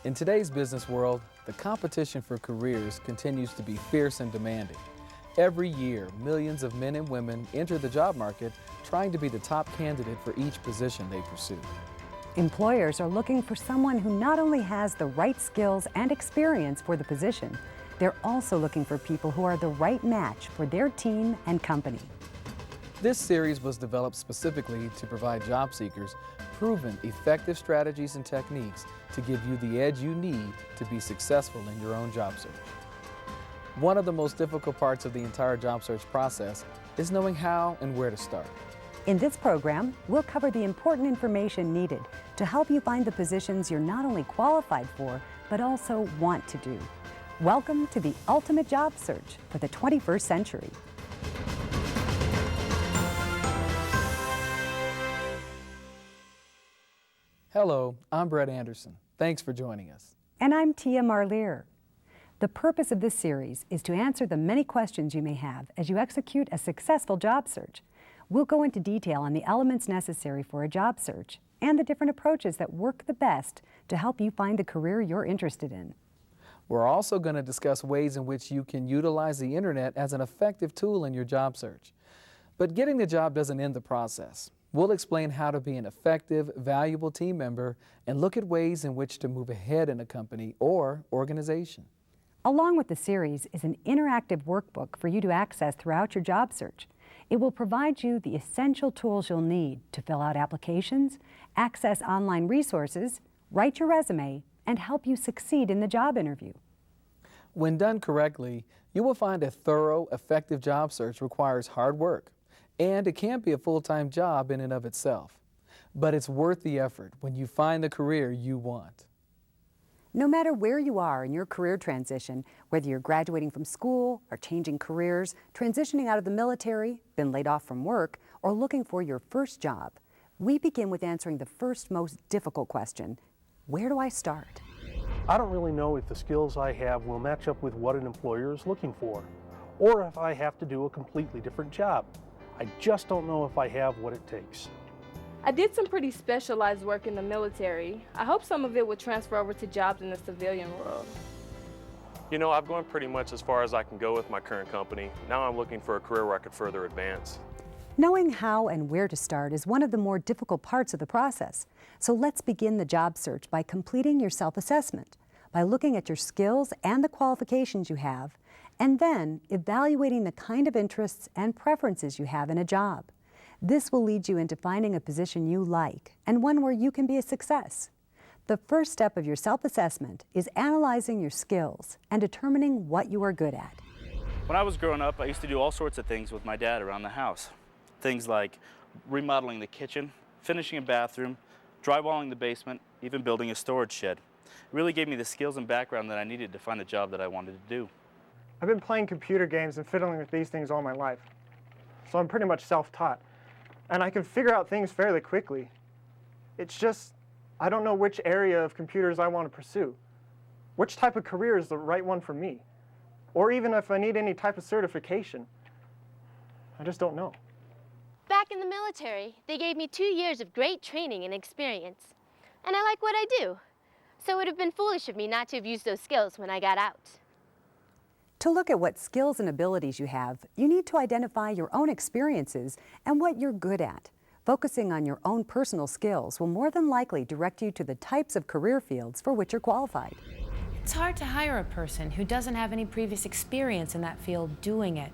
In today's business world, the competition for careers continues to be fierce and demanding. Every year, millions of men and women enter the job market trying to be the top candidate for each position they pursue. Employers are looking for someone who not only has the right skills and experience for the position, they're also looking for people who are the right match for their team and company. This series was developed specifically to provide job seekers proven, effective strategies and techniques to give you the edge you need to be successful in your own job search. One of the most difficult parts of the entire job search process is knowing how and where to start. In this program, we'll cover the important information needed to help you find the positions you're not only qualified for, but also want to do. Welcome to the ultimate job search for the 21st century. Hello, I'm Brett Anderson. Thanks for joining us. And I'm Tia Marlier. The purpose of this series is to answer the many questions you may have as you execute a successful job search. We'll go into detail on the elements necessary for a job search and the different approaches that work the best to help you find the career you're interested in. We're also going to discuss ways in which you can utilize the internet as an effective tool in your job search. But getting the job doesn't end the process. We'll explain how to be an effective, valuable team member and look at ways in which to move ahead in a company or organization. Along with the series is an interactive workbook for you to access throughout your job search. It will provide you the essential tools you'll need to fill out applications, access online resources, write your resume, and help you succeed in the job interview. When done correctly, you will find a thorough, effective job search requires hard work, and it can be a full-time job in and of itself. But it's worth the effort when you find the career you want. No matter where you are in your career transition, whether you're graduating from school or changing careers, transitioning out of the military, been laid off from work, or looking for your first job, we begin with answering the first most difficult question: where do I start? I don't really know if the skills I have will match up with what an employer is looking for, or if I have to do a completely different job. I just don't know if I have what it takes. I did some pretty specialized work in the military. I hope some of it would transfer over to jobs in the civilian world. You know, I've gone pretty much as far as I can go with my current company. Now I'm looking for a career where I could further advance. Knowing how and where to start is one of the more difficult parts of the process. So let's begin the job search by completing your self-assessment, by looking at your skills and the qualifications you have, and then evaluating the kind of interests and preferences you have in a job. This will lead you into finding a position you like and one where you can be a success. The first step of your self-assessment is analyzing your skills and determining what you are good at. When I was growing up, I used to do all sorts of things with my dad around the house. Things like remodeling the kitchen, finishing a bathroom, drywalling the basement, even building a storage shed. It really gave me the skills and background that I needed to find the job that I wanted to do. I've been playing computer games and fiddling with these things all my life, so I'm pretty much self-taught. And I can figure out things fairly quickly. It's just, I don't know which area of computers I want to pursue. Which type of career is the right one for me? Or even if I need any type of certification. I just don't know. Back in the military, they gave me 2 years of great training and experience. And I like what I do. So it would have been foolish of me not to have used those skills when I got out. To look at what skills and abilities you have, you need to identify your own experiences and what you're good at. Focusing on your own personal skills will more than likely direct you to the types of career fields for which you're qualified. It's hard to hire a person who doesn't have any previous experience in that field doing it.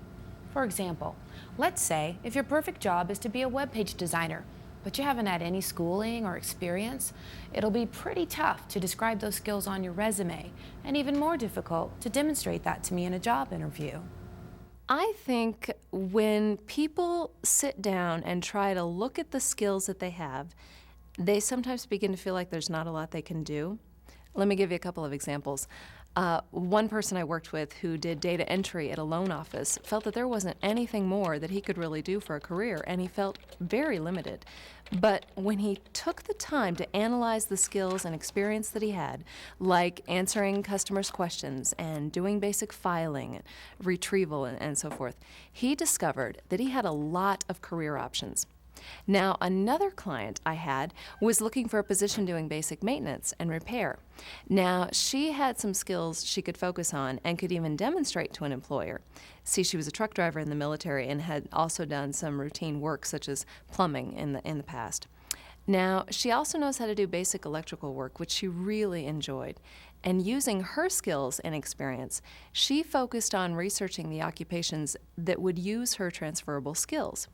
For example, let's say if your perfect job is to be a web page designer, but you haven't had any schooling or experience, it'll be pretty tough to describe those skills on your resume, and even more difficult to demonstrate that to me in a job interview. I think when people sit down and try to look at the skills that they have, they sometimes begin to feel like there's not a lot they can do. Let me give you a couple of examples. One person I worked with who did data entry at a loan office felt that there wasn't anything more that he could really do for a career, and he felt very limited. But when he took the time to analyze the skills and experience that he had, like answering customers' questions and doing basic filing, retrieval, and so forth, he discovered that he had a lot of career options. Now, another client I had was looking for a position doing basic maintenance and repair. Now, she had some skills she could focus on and could even demonstrate to an employer. See, she was a truck driver in the military and had also done some routine work such as plumbing in the past. Now, she also knows how to do basic electrical work, which she really enjoyed. And using her skills and experience, she focused on researching the occupations that would use her transferable skills.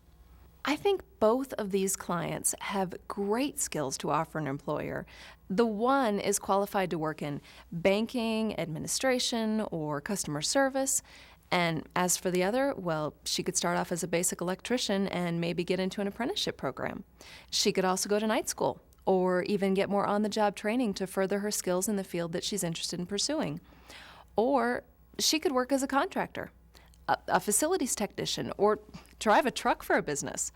I think both of these clients have great skills to offer an employer. The one is qualified to work in banking, administration, or customer service. And as for the other, well, she could start off as a basic electrician and maybe get into an apprenticeship program. She could also go to night school or even get more on-the-job training to further her skills in the field that she's interested in pursuing. Or she could work as a contractor, a facilities technician, or drive a truck for a business.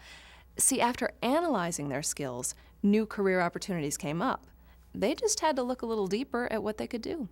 See, after analyzing their skills, new career opportunities came up. They just had to look a little deeper at what they could do.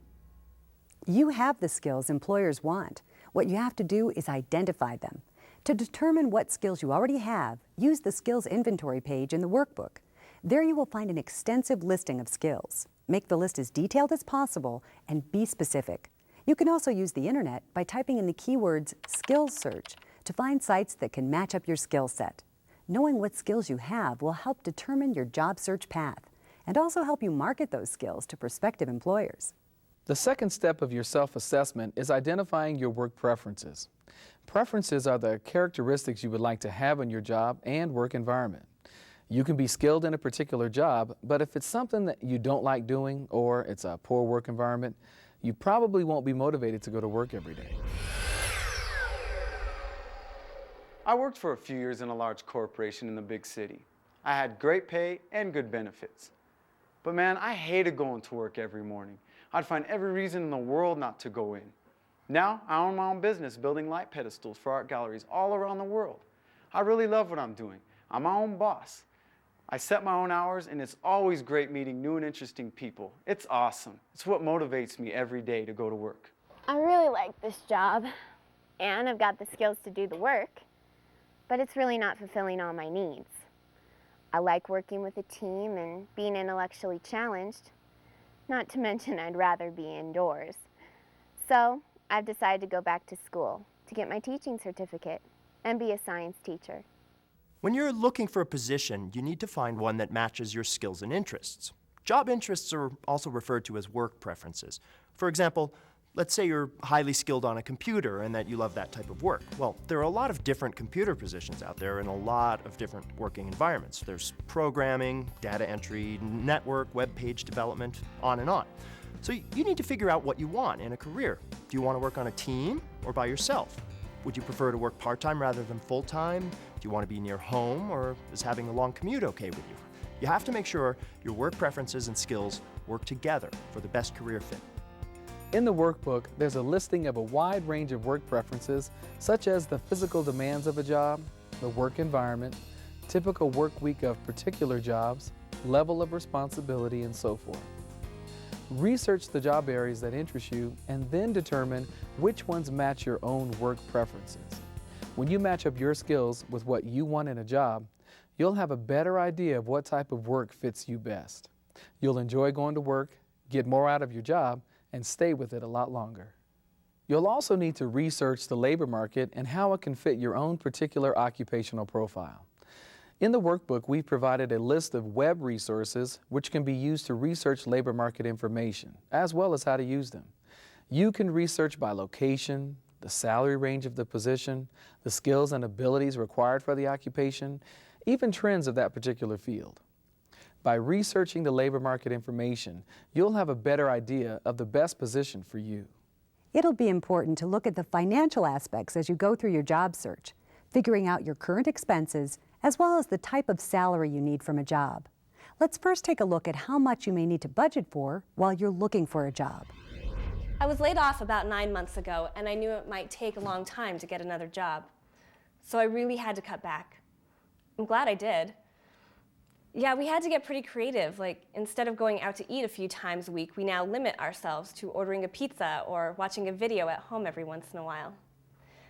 You have the skills employers want. What you have to do is identify them. To determine what skills you already have, use the skills inventory page in the workbook. There you will find an extensive listing of skills. Make the list as detailed as possible and be specific. You can also use the internet by typing in the keywords skills search to find sites that can match up your skill set. Knowing what skills you have will help determine your job search path and also help you market those skills to prospective employers. The second step of your self-assessment is identifying your work preferences. Preferences are the characteristics you would like to have in your job and work environment. You can be skilled in a particular job, but if it's something that you don't like doing or it's a poor work environment, you probably won't be motivated to go to work every day. I worked for a few years in a large corporation in the big city. I had great pay and good benefits. But man, I hated going to work every morning. I'd find every reason in the world not to go in. Now, I own my own business building light pedestals for art galleries all around the world. I really love what I'm doing. I'm my own boss. I set my own hours, and it's always great meeting new and interesting people. It's awesome. It's what motivates me every day to go to work. I really like this job, and I've got the skills to do the work, but it's really not fulfilling all my needs. I like working with a team and being intellectually challenged, not to mention I'd rather be indoors. So I've decided to go back to school to get my teaching certificate and be a science teacher. When you're looking for a position, you need to find one that matches your skills and interests. Job interests are also referred to as work preferences. For example, let's say you're highly skilled on a computer and that you love that type of work. Well, there are a lot of different computer positions out there in a lot of different working environments. There's programming, data entry, network, web page development, on and on. So you need to figure out what you want in a career. Do you want to work on a team or by yourself? Would you prefer to work part-time rather than full-time? Do you want to be near home, or is having a long commute okay with you? You have to make sure your work preferences and skills work together for the best career fit. In the workbook, there's a listing of a wide range of work preferences, such as the physical demands of a job, the work environment, typical work week of particular jobs, level of responsibility, and so forth. Research the job areas that interest you and then determine which ones match your own work preferences. When you match up your skills with what you want in a job, you'll have a better idea of what type of work fits you best. You'll enjoy going to work, get more out of your job, and stay with it a lot longer. You'll also need to research the labor market and how it can fit your own particular occupational profile. In the workbook, we've provided a list of web resources which can be used to research labor market information, as well as how to use them. You can research by location, the salary range of the position, the skills and abilities required for the occupation, even trends of that particular field. By researching the labor market information, you'll have a better idea of the best position for you. It'll be important to look at the financial aspects as you go through your job search, figuring out your current expenses, as well as the type of salary you need from a job. Let's first take a look at how much you may need to budget for while you're looking for a job. I was laid off about 9 months ago, and I knew it might take a long time to get another job. So I really had to cut back. I'm glad I did. Yeah, we had to get pretty creative. Like, instead of going out to eat a few times a week, we now limit ourselves to ordering a pizza or watching a video at home every once in a while.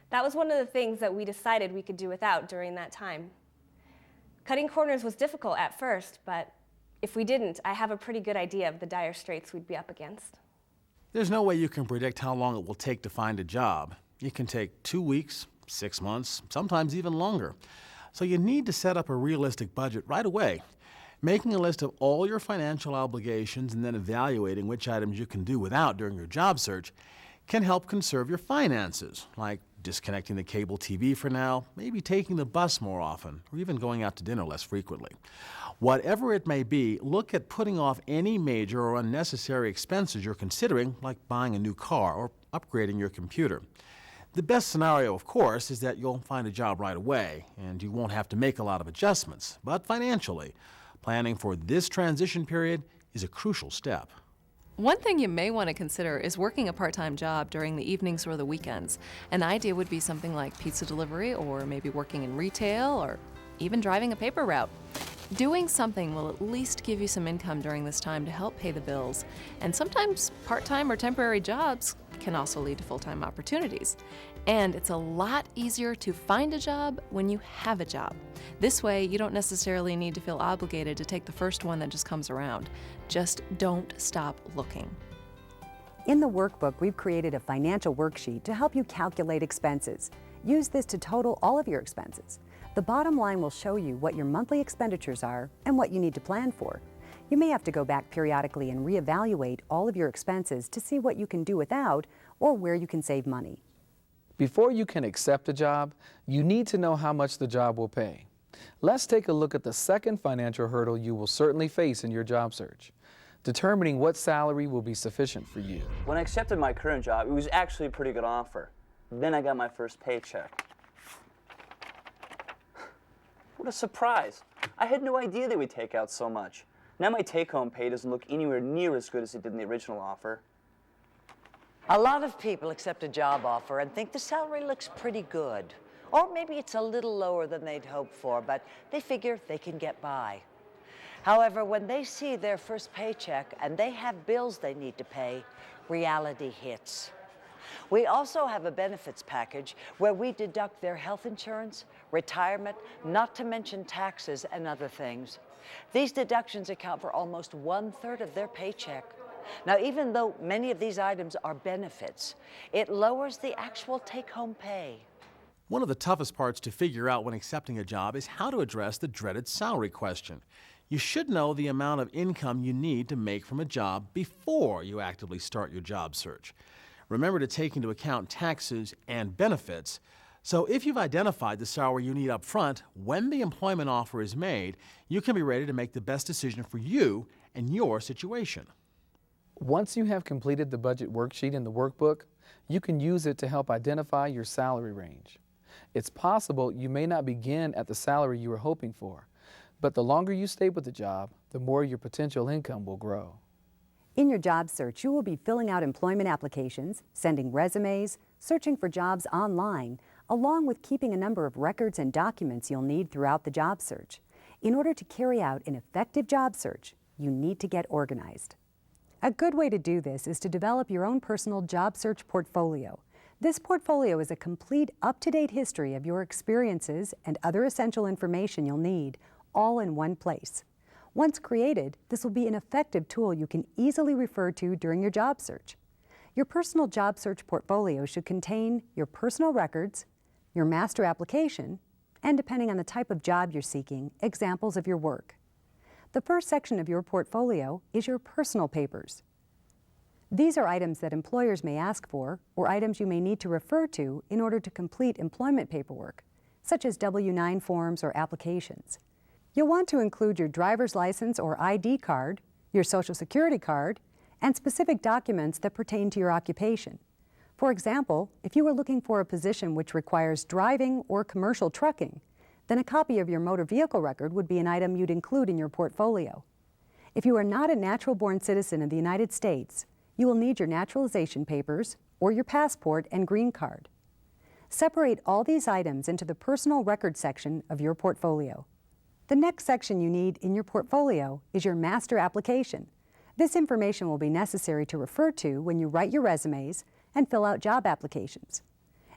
That was one of the things that we decided we could do without during that time. Cutting corners was difficult at first, but if we didn't, I have a pretty good idea of the dire straits we'd be up against. There's no way you can predict how long it will take to find a job. It can take 2 weeks, 6 months, sometimes even longer. So you need to set up a realistic budget right away. Making a list of all your financial obligations and then evaluating which items you can do without during your job search can help conserve your finances, like disconnecting the cable TV for now, maybe taking the bus more often, or even going out to dinner less frequently. Whatever it may be, look at putting off any major or unnecessary expenses you're considering, like buying a new car or upgrading your computer. The best scenario, of course, is that you'll find a job right away and you won't have to make a lot of adjustments. But financially, planning for this transition period is a crucial step. One thing you may want to consider is working a part-time job during the evenings or the weekends. An idea would be something like pizza delivery, or maybe working in retail, or even driving a paper route. Doing something will at least give you some income during this time to help pay the bills. And sometimes part-time or temporary jobs can also lead to full-time opportunities. And it's a lot easier to find a job when you have a job. This way, you don't necessarily need to feel obligated to take the first one that just comes around. Just don't stop looking. In the workbook, we've created a financial worksheet to help you calculate expenses. Use this to total all of your expenses. The bottom line will show you what your monthly expenditures are and what you need to plan for. You may have to go back periodically and reevaluate all of your expenses to see what you can do without or where you can save money. Before you can accept a job, you need to know how much the job will pay. Let's take a look at the second financial hurdle you will certainly face in your job search: determining what salary will be sufficient for you. When I accepted my current job, it was actually a pretty good offer. Then I got my first paycheck. What a surprise. I had no idea they would take out so much. Now my take-home pay doesn't look anywhere near as good as it did in the original offer. A lot of people accept a job offer and think the salary looks pretty good. Or maybe it's a little lower than they'd hoped for, but they figure they can get by. However, when they see their first paycheck and they have bills they need to pay, reality hits. We also have a benefits package where we deduct their health insurance, retirement, not to mention taxes and other things. These deductions account for almost 1/3 of their paycheck. Now, even though many of these items are benefits, it lowers the actual take-home pay. One of the toughest parts to figure out when accepting a job is how to address the dreaded salary question. You should know the amount of income you need to make from a job before you actively start your job search. Remember to take into account taxes and benefits. So if you've identified the salary you need up front, when the employment offer is made, you can be ready to make the best decision for you and your situation. Once you have completed the budget worksheet in the workbook, you can use it to help identify your salary range. It's possible you may not begin at the salary you were hoping for, but the longer you stay with the job, the more your potential income will grow. In your job search, you will be filling out employment applications, sending resumes, searching for jobs online, along with keeping a number of records and documents you'll need throughout the job search. In order to carry out an effective job search, you need to get organized. A good way to do this is to develop your own personal job search portfolio. This portfolio is a complete, up-to-date history of your experiences and other essential information you'll need, all in one place. Once created, this will be an effective tool you can easily refer to during your job search. Your personal job search portfolio should contain your personal records, your master application, and depending on the type of job you're seeking, examples of your work. The first section of your portfolio is your personal papers. These are items that employers may ask for or items you may need to refer to in order to complete employment paperwork, such as W-9 forms or applications. You'll want to include your driver's license or ID card, your Social Security card, and specific documents that pertain to your occupation. For example, if you are looking for a position which requires driving or commercial trucking, then a copy of your motor vehicle record would be an item you'd include in your portfolio. If you are not a natural-born citizen of the United States, you will need your naturalization papers or your passport and green card. Separate all these items into the personal record section of your portfolio. The next section you need in your portfolio is your master application. This information will be necessary to refer to when you write your resumes and fill out job applications.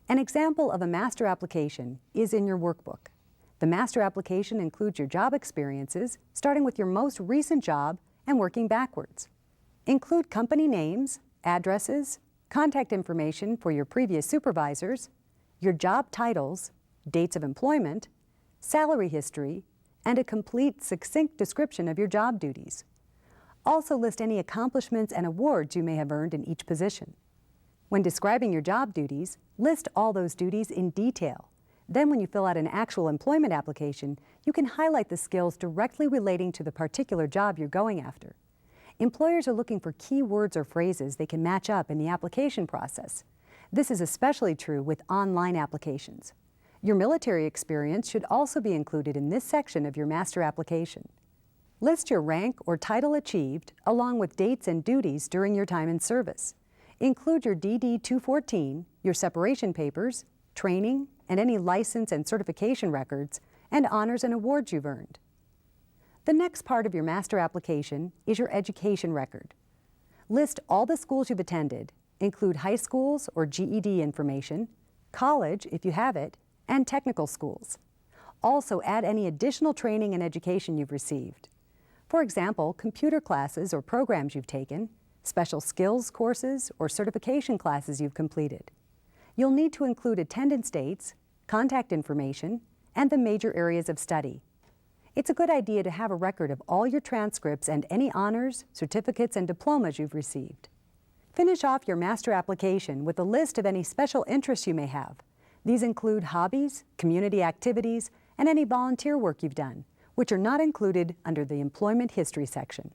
An example of a master application is in your workbook. The master application includes your job experiences, starting with your most recent job and working backwards. Include company names, addresses, contact information for your previous supervisors, your job titles, dates of employment, salary history, and a complete, succinct description of your job duties. Also list any accomplishments and awards you may have earned in each position. When describing your job duties, list all those duties in detail. Then when you fill out an actual employment application, you can highlight the skills directly relating to the particular job you're going after. Employers are looking for key words or phrases they can match up in the application process. This is especially true with online applications. Your military experience should also be included in this section of your master application. List your rank or title achieved, along with dates and duties during your time in service. Include your DD-214, your separation papers, training, and any license and certification records, and honors and awards you've earned. The next part of your master application is your education record. List all the schools you've attended, include high schools or GED information, college if you have it, and technical schools. Also add any additional training and education you've received. For example, computer classes or programs you've taken, special skills courses or certification classes you've completed. You'll need to include attendance dates, contact information, and the major areas of study. It's a good idea to have a record of all your transcripts and any honors, certificates, and diplomas you've received. Finish off your master application with a list of any special interests you may have. These include hobbies, community activities, and any volunteer work you've done, which are not included under the employment history section.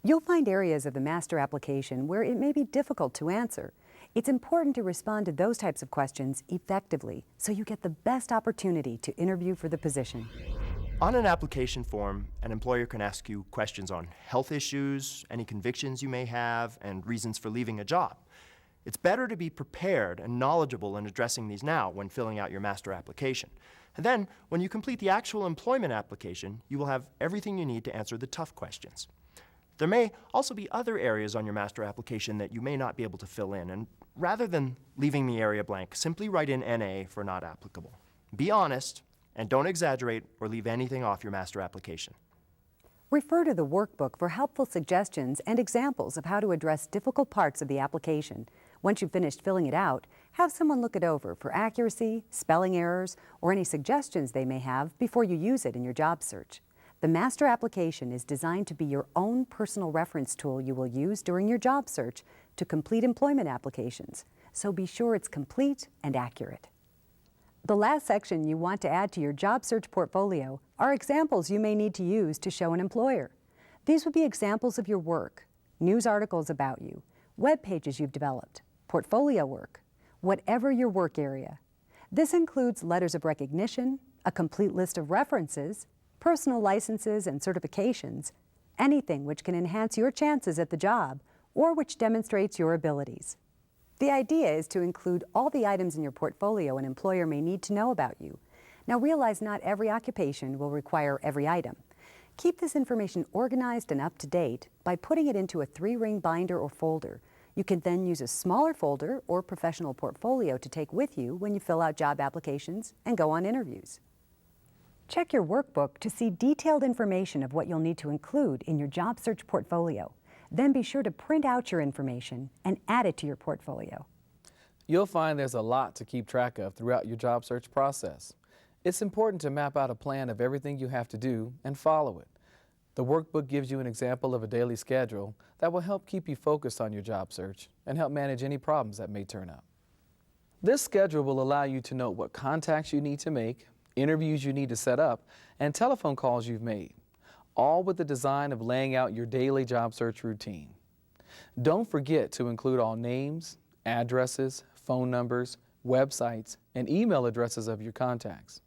You'll find areas of the master application where it may be difficult to answer. It's important to respond to those types of questions effectively so you get the best opportunity to interview for the position. On an application form, an employer can ask you questions on health issues, any convictions you may have, and reasons for leaving a job. It's better to be prepared and knowledgeable in addressing these now when filling out your master application. And then, when you complete the actual employment application, you will have everything you need to answer the tough questions. There may also be other areas on your master application that you may not be able to fill in, and rather than leaving the area blank, simply write in NA for not applicable. Be honest, and don't exaggerate or leave anything off your master application. Refer to the workbook for helpful suggestions and examples of how to address difficult parts of the application. Once you've finished filling it out, have someone look it over for accuracy, spelling errors, or any suggestions they may have before you use it in your job search. The master application is designed to be your own personal reference tool you will use during your job search to complete employment applications, so be sure it's complete and accurate. The last section you want to add to your job search portfolio are examples you may need to use to show an employer. These would be examples of your work, news articles about you, web pages you've developed, portfolio work, whatever your work area. This includes letters of recognition, a complete list of references, personal licenses and certifications, anything which can enhance your chances at the job or which demonstrates your abilities. The idea is to include all the items in your portfolio an employer may need to know about you. Now realize not every occupation will require every item. Keep this information organized and up to date by putting it into a 3-ring binder or folder. You can then use a smaller folder or professional portfolio to take with you when you fill out job applications and go on interviews. Check your workbook to see detailed information of what you'll need to include in your job search portfolio. Then be sure to print out your information and add it to your portfolio. You'll find there's a lot to keep track of throughout your job search process. It's important to map out a plan of everything you have to do and follow it. The workbook gives you an example of a daily schedule that will help keep you focused on your job search and help manage any problems that may turn up. This schedule will allow you to note what contacts you need to make, interviews you need to set up, and telephone calls you've made, all with the design of laying out your daily job search routine. Don't forget to include all names, addresses, phone numbers, websites, and email addresses of your contacts.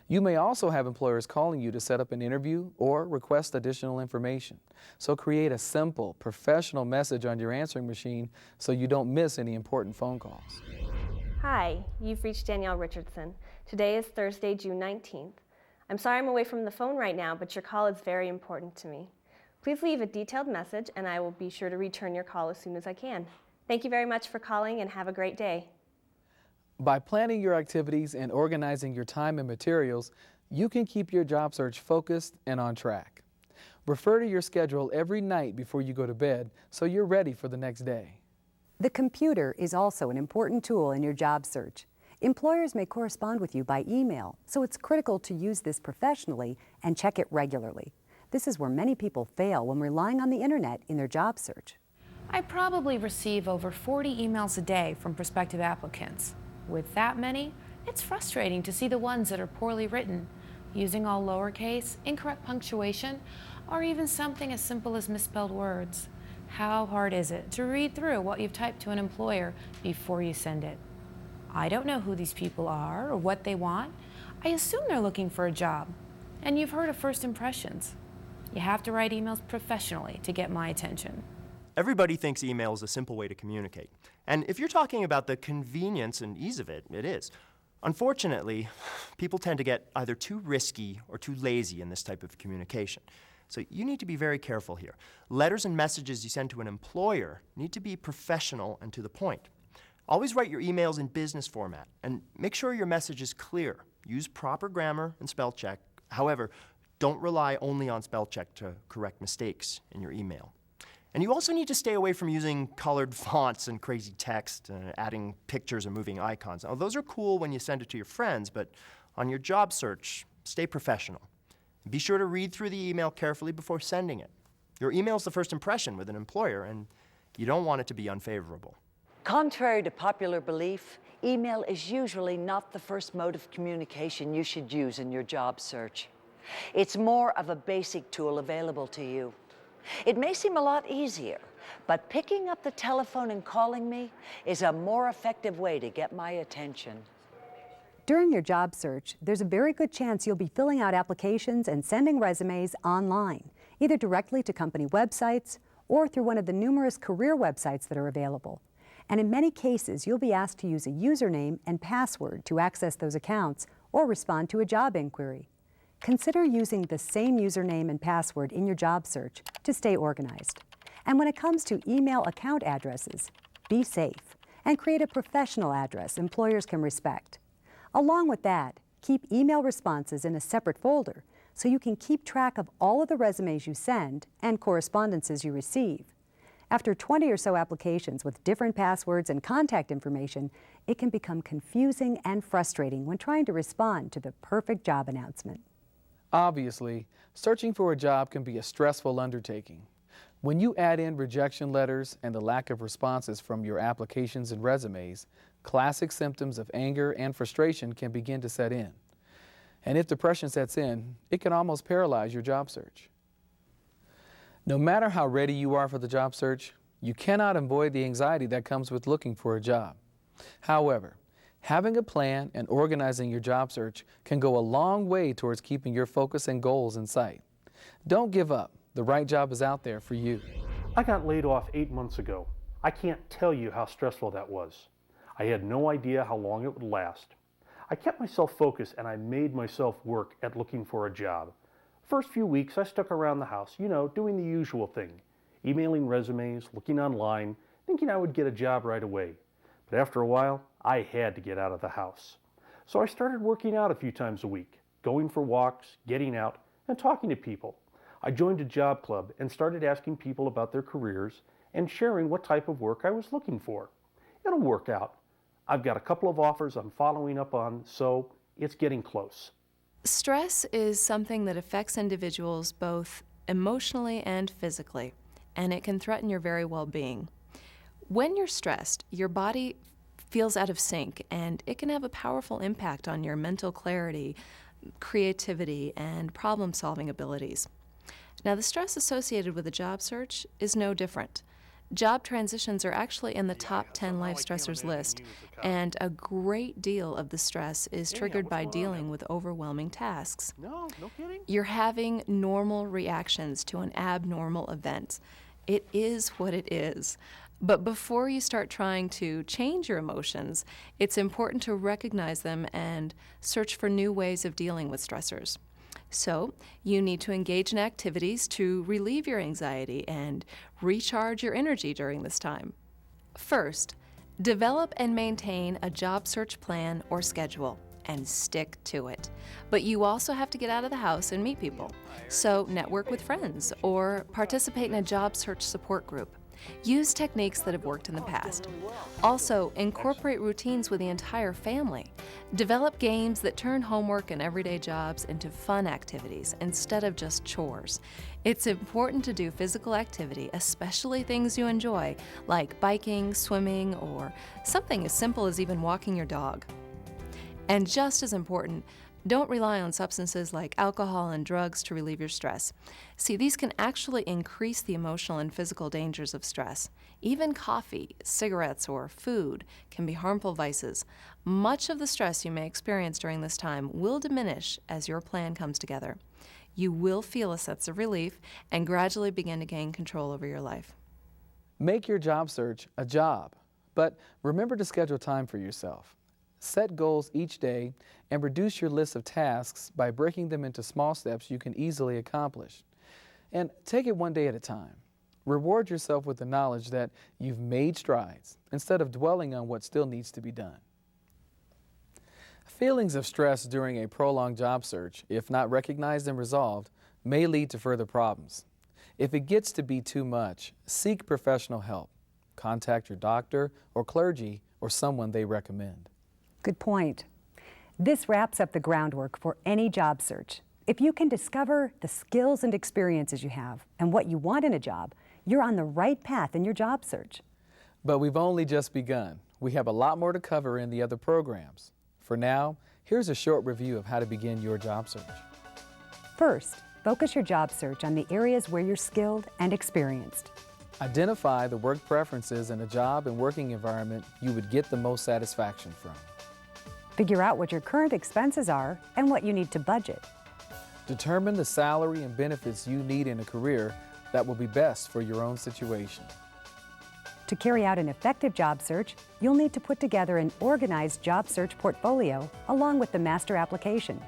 You may also have employers calling you to set up an interview or request additional information. So create a simple, professional message on your answering machine so you don't miss any important phone calls. Hi, you've reached Danielle Richardson. Today is Thursday, June 19th. I'm sorry I'm away from the phone right now, but your call is very important to me. Please leave a detailed message and I will be sure to return your call as soon as I can. Thank you very much for calling and have a great day. By planning your activities and organizing your time and materials, you can keep your job search focused and on track. Refer to your schedule every night before you go to bed so you're ready for the next day. The computer is also an important tool in your job search. Employers may correspond with you by email, so it's critical to use this professionally and check it regularly. This is where many people fail when relying on the internet in their job search. I probably receive over 40 emails a day from prospective applicants. With that many, it's frustrating to see the ones that are poorly written, using all lowercase, incorrect punctuation, or even something as simple as misspelled words. How hard is it to read through what you've typed to an employer before you send it? I don't know who these people are or what they want. I assume they're looking for a job. And you've heard of first impressions. You have to write emails professionally to get my attention. Everybody thinks email is a simple way to communicate. And if you're talking about the convenience and ease of it, it is. Unfortunately, people tend to get either too risky or too lazy in this type of communication. So you need to be very careful here. Letters and messages you send to an employer need to be professional and to the point. Always write your emails in business format and make sure your message is clear. Use proper grammar and spell check. However, don't rely only on spell check to correct mistakes in your email. And you also need to stay away from using colored fonts and crazy text, adding pictures or moving icons. Now, those are cool when you send it to your friends, but on your job search, stay professional. Be sure to read through the email carefully before sending it. Your email is the first impression with an employer, and you don't want it to be unfavorable. Contrary to popular belief, email is usually not the first mode of communication you should use in your job search. It's more of a basic tool available to you. It may seem a lot easier, but picking up the telephone and calling me is a more effective way to get my attention. During your job search, there's a very good chance you'll be filling out applications and sending resumes online, either directly to company websites or through one of the numerous career websites that are available. And in many cases, you'll be asked to use a username and password to access those accounts or respond to a job inquiry. Consider using the same username and password in your job search to stay organized. And when it comes to email account addresses, be safe and create a professional address employers can respect. Along with that, keep email responses in a separate folder so you can keep track of all of the resumes you send and correspondences you receive. After 20 or so applications with different passwords and contact information, it can become confusing and frustrating when trying to respond to the perfect job announcement. Obviously, searching for a job can be a stressful undertaking. When you add in rejection letters and the lack of responses from your applications and resumes, classic symptoms of anger and frustration can begin to set in. And if depression sets in, it can almost paralyze your job search. No matter how ready you are for the job search, you cannot avoid the anxiety that comes with looking for a job. However, having a plan and organizing your job search can go a long way towards keeping your focus and goals in sight. Don't give up. The right job is out there for you. I got laid off 8 months ago. I can't tell you how stressful that was. I had no idea how long it would last. I kept myself focused and I made myself work at looking for a job. First few weeks I stuck around the house, doing the usual thing. Emailing resumes, looking online, thinking I would get a job right away. But after a while, I had to get out of the house. So I started working out a few times a week, going for walks, getting out, and talking to people. I joined a job club and started asking people about their careers and sharing what type of work I was looking for. It'll work out. I've got a couple of offers I'm following up on, so it's getting close. Stress is something that affects individuals both emotionally and physically, and it can threaten your very well-being. When you're stressed, your body feels out of sync, and it can have a powerful impact on your mental clarity, creativity, and problem-solving abilities. Now, the stress associated with a job search is no different. Job transitions are actually in the top 10 life stressors list, and a great deal of the stress is triggered by dealing with overwhelming tasks. No kidding. You're having normal reactions to an abnormal event. It is what it is. But before you start trying to change your emotions, it's important to recognize them and search for new ways of dealing with stressors. So, you need to engage in activities to relieve your anxiety and recharge your energy during this time. First, develop and maintain a job search plan or schedule and stick to it. But you also have to get out of the house and meet people. So network with friends or participate in a job search support group. Use techniques that have worked in the past. Also, incorporate routines with the entire family. Develop games that turn homework and everyday jobs into fun activities instead of just chores. It's important to do physical activity, especially things you enjoy, like biking, swimming, or something as simple as even walking your dog. And just as important, don't rely on substances like alcohol and drugs to relieve your stress. See, these can actually increase the emotional and physical dangers of stress. Even coffee, cigarettes, or food can be harmful vices. Much of the stress you may experience during this time will diminish as your plan comes together. You will feel a sense of relief and gradually begin to gain control over your life. Make your job search a job, but remember to schedule time for yourself. Set goals each day and reduce your list of tasks by breaking them into small steps you can easily accomplish. And take it one day at a time. Reward yourself with the knowledge that you've made strides instead of dwelling on what still needs to be done. Feelings of stress during a prolonged job search, if not recognized and resolved, may lead to further problems. If it gets to be too much, seek professional help. Contact your doctor or clergy or someone they recommend. Good point. This wraps up the groundwork for any job search. If you can discover the skills and experiences you have and what you want in a job, you're on the right path in your job search. But we've only just begun. We have a lot more to cover in the other programs. For now, here's a short review of how to begin your job search. First, focus your job search on the areas where you're skilled and experienced. Identify the work preferences in a job and working environment you would get the most satisfaction from. Figure out what your current expenses are and what you need to budget. Determine the salary and benefits you need in a career that will be best for your own situation. To carry out an effective job search, you'll need to put together an organized job search portfolio along with the master application.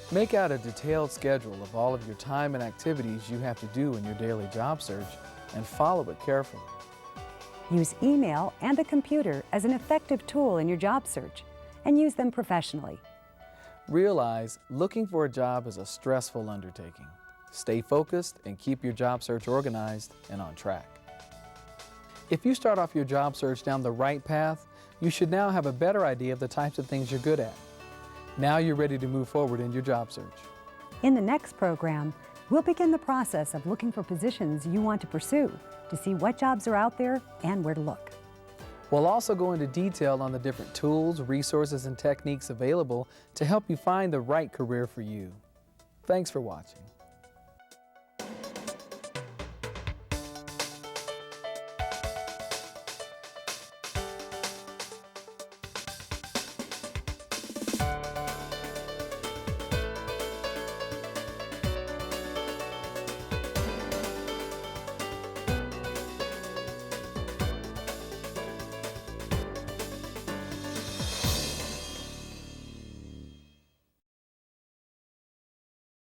Make out a detailed schedule of all of your time and activities you have to do in your daily job search and follow it carefully. Use email and the computer as an effective tool in your job search and use them professionally. Realize looking for a job is a stressful undertaking. Stay focused and keep your job search organized and on track. If you start off your job search down the right path, you should now have a better idea of the types of things you're good at. Now you're ready to move forward in your job search. In the next program, we'll begin the process of looking for positions you want to pursue to see what jobs are out there and where to look. We'll also go into detail on the different tools, resources, and techniques available to help you find the right career for you. Thanks for watching.